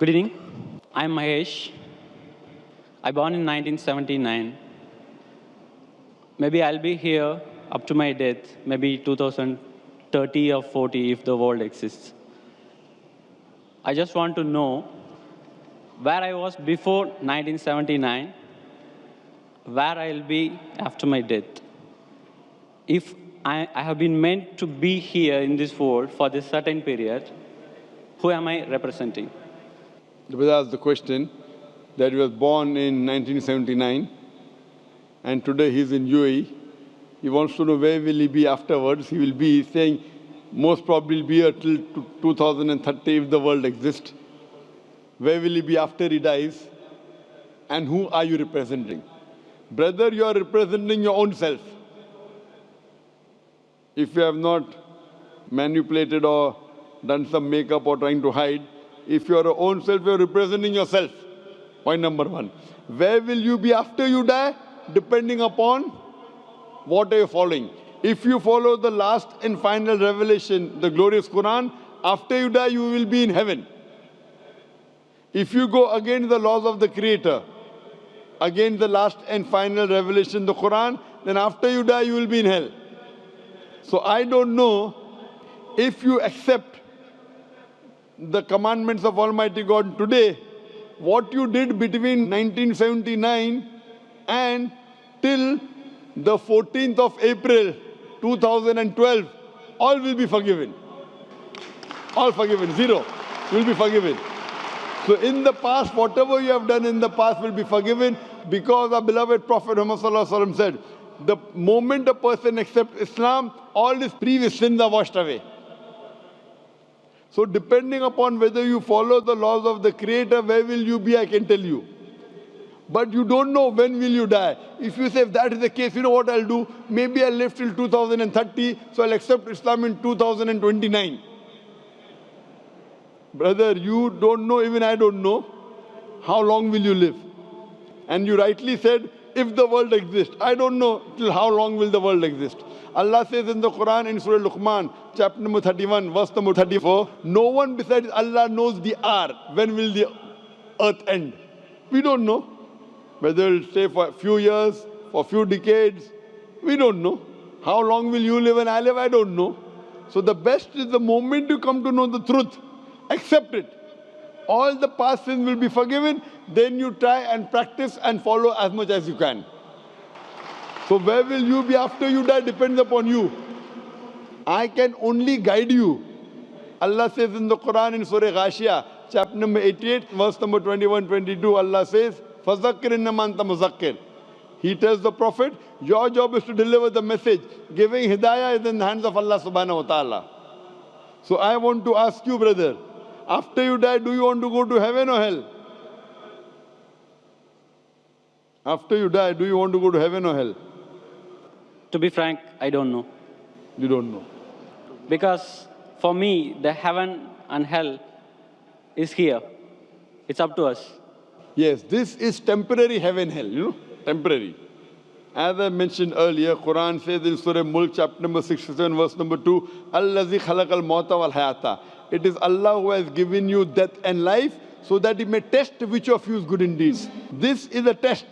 Good evening. I'm Mahesh. I born in 1979. Maybe I'll be here up to my death, maybe 2030 or 40 if the world exists. I just want to know where I was before 1979, where I'll be after my death. If I have been meant to be here in this world for this certain period, who am I representing? The brother asked the question that he was born in 1979 and today he's in UAE. He wants to know where will he be afterwards. He will be saying most probably be here till 2030 if the world exists. Where will he be after he dies? And who are you representing? Brother, you are representing your own self. If you have not manipulated or done some makeup or trying to hide, if you are your own self, you are representing yourself. Point number one. Where will you be after you die? Depending upon what are you following. If you follow the last and final revelation, the glorious Quran, after you die, you will be in heaven. If you go against the laws of the Creator, against the last and final revelation, the Quran, then after you die, you will be in hell. So I don't know if you accept the commandments of Almighty God today, what you did between 1979 and till the 14th of April 2012, all will be forgiven. All forgiven, zero will be forgiven. So in the past, whatever you have done in the past will be forgiven because our beloved Prophet Muhammad said, the moment a person accepts Islam, all his previous sins are washed away. So depending upon whether you follow the laws of the Creator, where will you be, I can tell you. But you don't know when will you die. If you say, if that is the case, you know what I'll do? Maybe I'll live till 2030, so I'll accept Islam in 2029. Brother, you don't know, even I don't know, how long will you live? And you rightly said, if the world exists. I don't know till how long will the world exist. Allah says in the Quran in Surah Luqman, chapter number 31, verse number 34, no one besides Allah knows the hour. When will the earth end? We don't know. Whether it'll stay for a few years, for a few decades, we don't know. How long will you live and I live? I don't know. So the best is the moment you come to know the truth, accept it. All the past sins will be forgiven. Then you try and practice and follow as much as you can. So where will you be after you die depends upon you. I can only guide you. Allah says in the Quran in Surah Ghashiyah, chapter number 88, verse number 21-22, Allah says, فَذَكِّرْ إِنَّمَا أَنْتَ مُذَكِّرْ. He tells the Prophet, your job is to deliver the message. Giving hidayah is in the hands of Allah subhanahu wa ta'ala. So I want to ask you, brother, after you die, do you want to go to heaven or hell? After you die, do you want to go to heaven or hell? To be frank, I don't know. You don't know. Because for me, the heaven and hell is here. It's up to us. Yes, this is temporary heaven, hell, temporary. As I mentioned earlier, Quran says in Surah Mulk, chapter number 67, verse number 2, Allazi khalaqal mauta wal hayata. It is Allah who has given you death and life so that He may test which of you is good indeed. This is a test.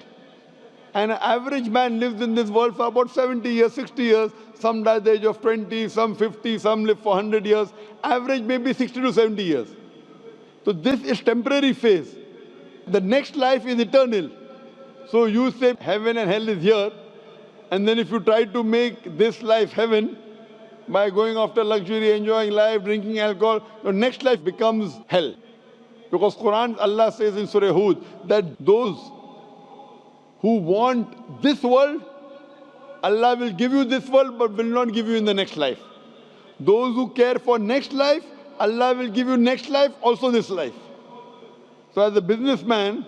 And an average man lives in this world for about 70 years, 60 years. Some die at the age of 20, some 50, some live for 100 years. Average maybe 60 to 70 years. So this is temporary phase. The next life is eternal. So you say heaven and hell is here. And then if you try to make this life heaven by going after luxury, enjoying life, drinking alcohol, the next life becomes hell. Because Quran, Allah says in Surah Hud that those who want this world, Allah will give you this world but will not give you in the next life. Those who care for next life, Allah will give you next life, also this life. So as a businessman,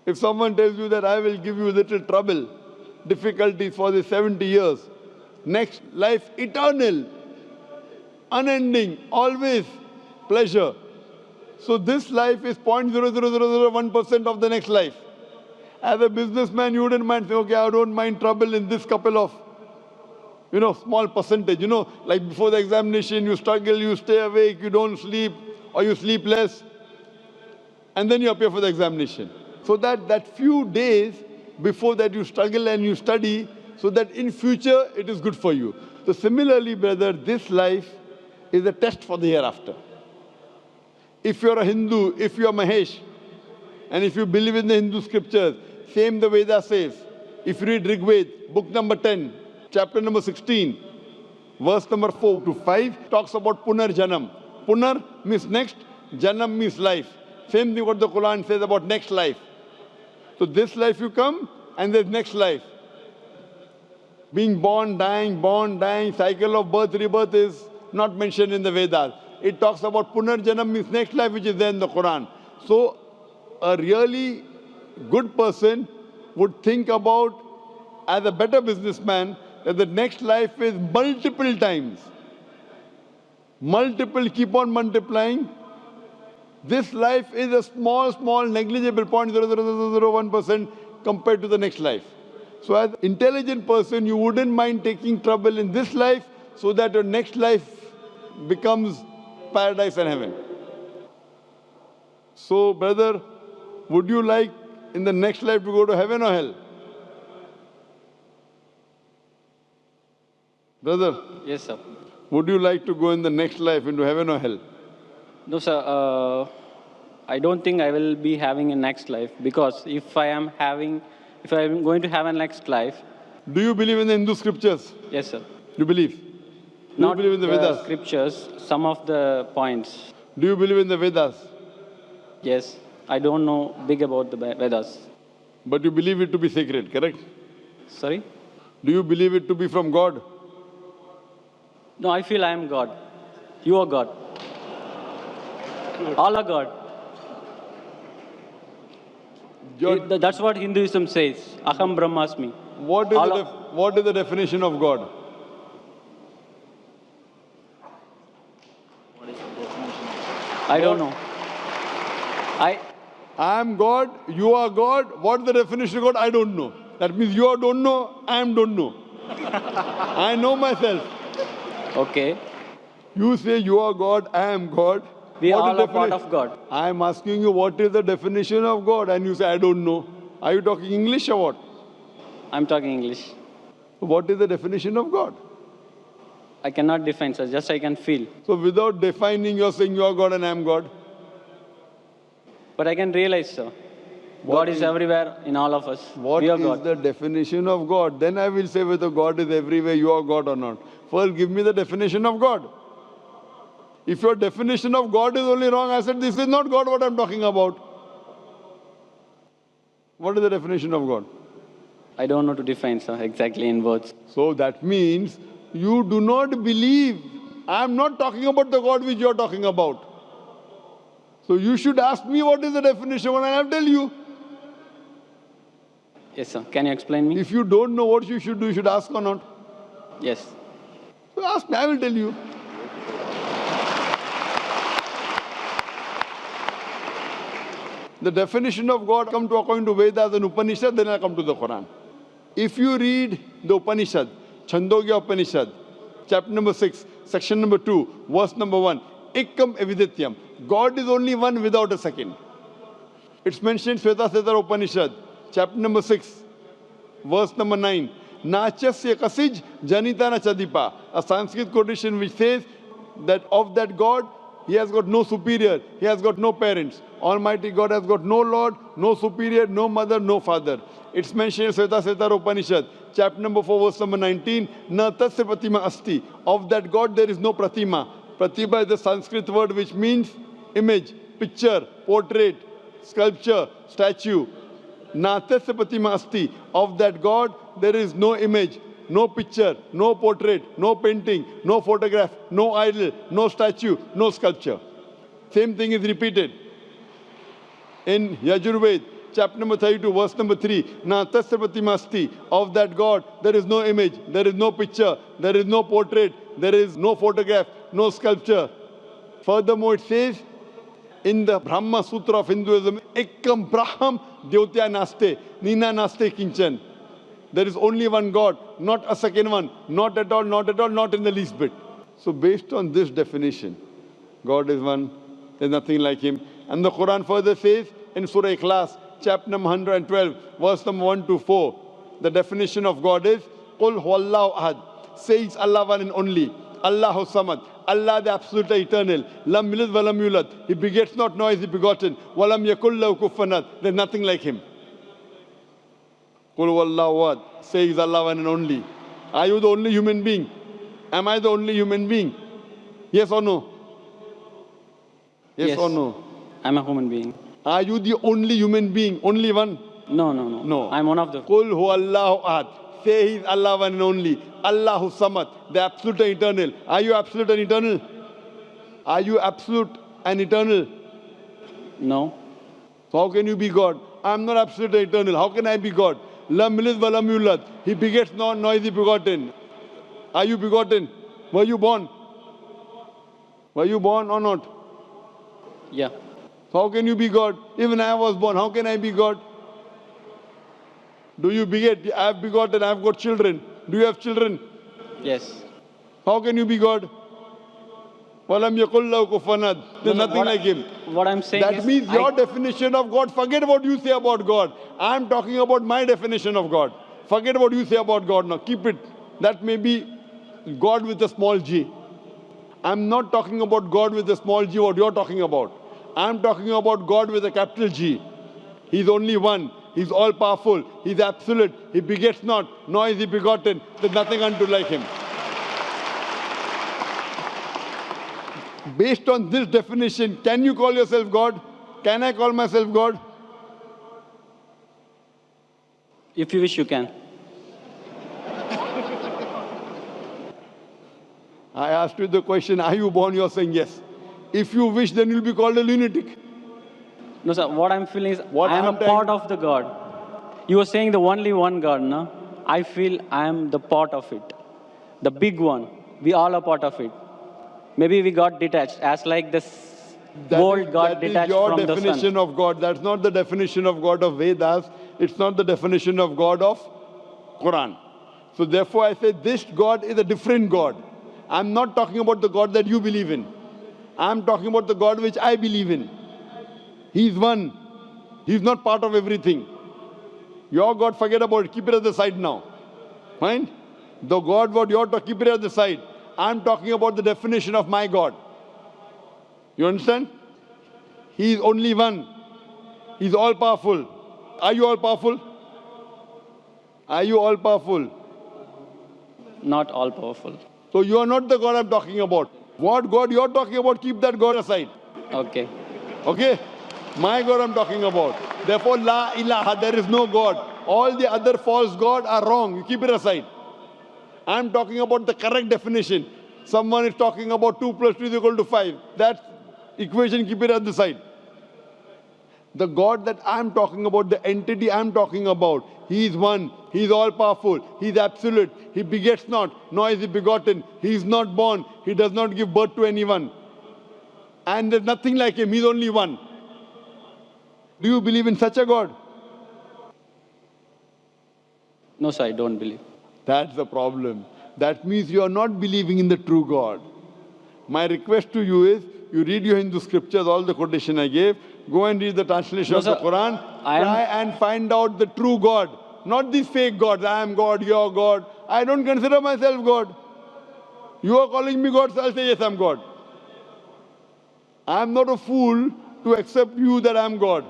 if someone tells you that I will give you little trouble, difficulties for the 70 years, next life eternal, unending, always pleasure. So this life is 0.00001% of the next life. As a businessman, you wouldn't mind saying, okay, I don't mind trouble in this couple of, small percentage. Like before the examination, you struggle, you stay awake, you don't sleep, or you sleep less. and then you appear for the examination. So that few days before that you struggle and you study, so that in future it is good for you. So similarly, brother, this life is a test for the hereafter. If you're a Hindu, if you're Mahesh, and if you believe in the Hindu scriptures, same the Veda says. If you read Rig Veda, book number 10, chapter number 16, verse number 4 to 5, talks about Punar Janam. Punar means next, Janam means life. Same thing what the Quran says about next life. So this life you come, and there's next life. Being born, dying, cycle of birth, rebirth is not mentioned in the Vedas. It talks about Punar Janam means next life, which is there in the Quran. So a really good person would think about, as a better businessman, that the next life is multiple times. Multiple, keep on multiplying. This life is a small, negligible 0.0001% compared to the next life. So as an intelligent person, you wouldn't mind taking trouble in this life so that your next life becomes paradise and heaven. So, brother, would you like in the next life to go to heaven or hell? Brother? Yes, sir. Would you like to go in the next life into heaven or hell? No, sir. I don't think I will be having a next life, because if I am going to have a next life. Do you believe in the Hindu scriptures? Yes, sir. You believe? Do Not you believe in the Vedas? Scriptures, some of the points. Do you believe in the Vedas? Yes. I don't know big about the Vedas. But you believe it to be sacred, correct? Sorry? Do you believe it to be from God? No, I feel I am God. You are God. All are God. That's what Hinduism says. Aham Brahmasmi. What is the definition of God? I don't know. I am God, you are God. What is the definition of God? I don't know. That means you don't know, I don't know. I know myself. Okay. You say you are God, I am God. We all are part of God. I am asking you what is the definition of God, and you say I don't know. Are you talking English or what? I'm talking English. What is the definition of God? I cannot define, sir. Just I can feel. So without defining, you're saying you are God and I am God? But I can realize, sir. God is everywhere in all of us. What is the definition of God? Then I will say whether God is everywhere, you are God or not. First, give me the definition of God. If your definition of God is only wrong, I said, this is not God what I'm talking about. What is the definition of God? I don't know to define, sir, exactly in words. So that means you do not believe. I'm not talking about the God which you're talking about. So you should ask me what is the definition and I'll tell you. Yes, sir. Can you explain me? If you don't know what you should do, you should ask or not? Yes. So ask me, I will tell you. The definition of God come to according to Vedas and Upanishad, then I come to the Quran. If you read the Upanishad, Chandogya Upanishad, chapter number 6, section number 2, verse number 1, Ekkam Evidityam. God is only one without a second. It's mentioned in Shweta Upanishad, chapter number 6, verse number 9. Nachasya kasij janitana chadipa. A Sanskrit quotation which says that of that God, he has got no superior, he has got no parents. Almighty God has got no Lord, no superior, no mother, no father. It's mentioned in Shweta Upanishad, chapter number 4, verse number 19. Na tasya pratima asti. Of that God there is no pratima. Pratima is the Sanskrit word which means image, picture, portrait, sculpture, statue. Na tasya pratima asti. Of that God there is no image, no picture, no portrait, no painting, no photograph, no idol, no statue, no sculpture. Same thing is repeated in Yajurved, chapter number 32, verse number 3. Na tasya pratima asti. Of that God there is no image, there is no picture, there is no portrait, there is no photograph, no sculpture. Furthermore, it says in the Brahma Sutra of Hinduism, Ekkam Braham Devyatya Naste, Nina Naste Kinchan. There is only one God, not a second one, not at all, not at all, not in the least bit. So based on this definition, God is one, there's nothing like him. And the Quran further says in Surah Ikhlas, chapter number 112, verse number 1 to 4, the definition of God is, Qul huwallahu ahad. Say it's Allah one and only. Allahu samad. Allah the absolute eternal. Lam yalid wa lam yulad. He begets not, nor is he begotten. Wa lam yakul lahu kufuwan ahad. There's nothing like him. Qul huwallahu ahad. Say it's Allah one and only. Are you the only human being? Am I the only human being? Yes or no? Yes or no? I'm a human being. Are you the only human being? Only one? No. No. I'm one of the... Qul huwallahu ahad. Say He is Allah one and only. Allahu samad, the absolute and eternal. Are you absolute and eternal? Are you absolute and eternal? No. So how can you be God? I'm not absolute and eternal. How can I be God? Lam yalid wa lam yulad. He begets not, nor is he begotten. Are you begotten? Were you born? Were you born or not? Yeah. So how can you be God? Even I was born. How can I be God? Do you beget? I have begotten. I have got children. Do you have children? Yes. How can you be God? Walam yakul lahu kufuwan ahad. There's nothing like him. What I'm saying That is... means your definition of God, forget what you say about God. I'm talking about my definition of God. Forget what you say about God now. Keep it. That may be God with a small g. I'm not talking about God with a small g, what you're talking about. I'm talking about God with a capital G. He's only one. He's all-powerful. He's absolute. He begets not, nor is he begotten. There's nothing unto like him. Based on this definition, can you call yourself God? Can I call myself God? If you wish, you can. I asked you the question, are you born? You're saying yes. If you wish, then you'll be called a lunatic. No, sir. What I'm feeling is What I am I'm a part of the God. You were saying the only one God, no? I feel I am the part of it. The big one. We all are part of it. Maybe we got detached, as like this world got detached from the sun. That is your definition of God. That's not the definition of God of Vedas. It's not the definition of God of Quran. So therefore I say this God is a different God. I'm not talking about the God that you believe in. I'm talking about the God which I believe in. He's one. He's not part of everything. Your God, forget about it. Keep it at the side now. Fine? The God, what you're talking, keep it at the side. I'm talking about the definition of my God. You understand? He is only one. He's all-powerful. Are you all-powerful? Are you all-powerful? Not all powerful. So you are not the God I'm talking about. What God you're talking about, keep that God aside. Okay. Okay? My God I'm talking about. Therefore, La ilaha, there is no God. All the other false gods are wrong. You keep it aside. I'm talking about the correct definition. Someone is talking about 2 plus 2 is equal to 5. That equation, keep it at the side. The God that I'm talking about, the entity I'm talking about, He is one. He is all-powerful. He is absolute. He begets not, nor is He begotten. He is not born. He does not give birth to anyone. And there's nothing like Him. He is only one. Do you believe in such a God? No, sir, I don't believe. That's the problem. That means you are not believing in the true God. My request to you is, you read your Hindu scriptures, all the quotation I gave, go and read the translation of the Quran, try and find out the true God. Not these fake gods, I am God, you are God. I don't consider myself God. You are calling me God, so I'll say yes, I'm God. I'm not a fool to accept you that I'm God.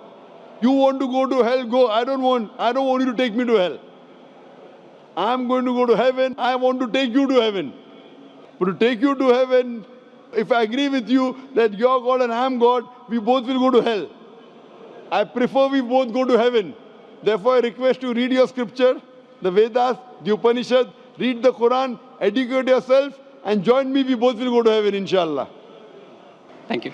You want to go to hell, go. I don't want you to take me to hell. I'm going to go to heaven. I want to take you to heaven. But to take you to heaven, if I agree with you that you're God and I'm God, we both will go to hell. I prefer we both go to heaven. Therefore, I request you read your scripture, the Vedas, the Upanishad, read the Quran, educate yourself, and join me. We both will go to heaven, inshallah. Thank you.